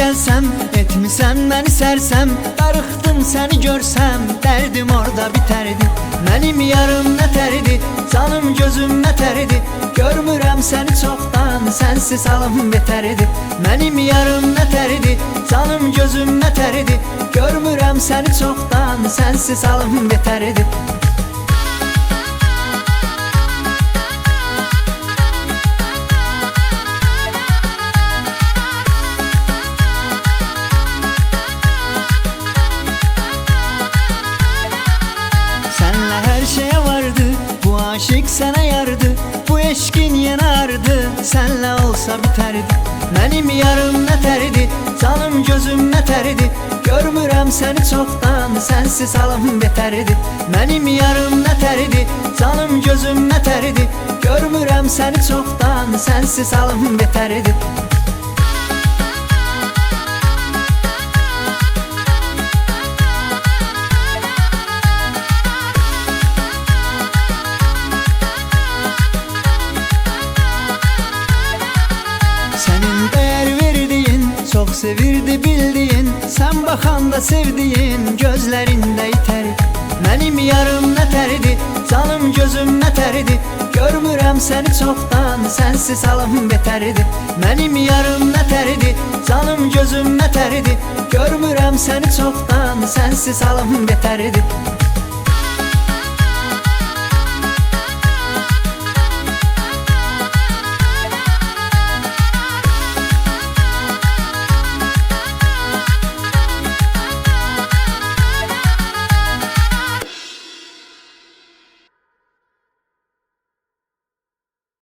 gəlsəm, etmisən məni sərsəm, darıxdım səni görsəm, dərdim orada bitərdi. Mənim yarım nətərdi, canım gözüm nətərdi, görmürəm səni çoxdan, sənsiz halım betərdi. Mənim yarım nətərdi, canım gözüm nətərdi, görmürəm səni çoxdan, sənsiz halım betərdi. Senle her şeye vardı, bu aşık sana yardı, bu eşkin yanardı, senle olsa biterdi. Benim yarım nətərdi, canım gözüm nətərdi, görmürəm səni çoxdan, sensiz halım betərdi. Benim yarım nətərdi, canım gözüm nətərdi, görmürəm səni çoxdan, sensiz halım betərdi. Senin değer verdiğin, çok sevirdi bildiğin, sen bakanda sevdiğin, gözlerinde iter. Benim yarım nətərdi, canım gözüm nətərdi, görmürəm səni çoxdan, sensiz halım betərdi. Benim yarım nətərdi, canım gözüm nətərdi, görmürəm səni çoxdan, sensiz halım betərdi.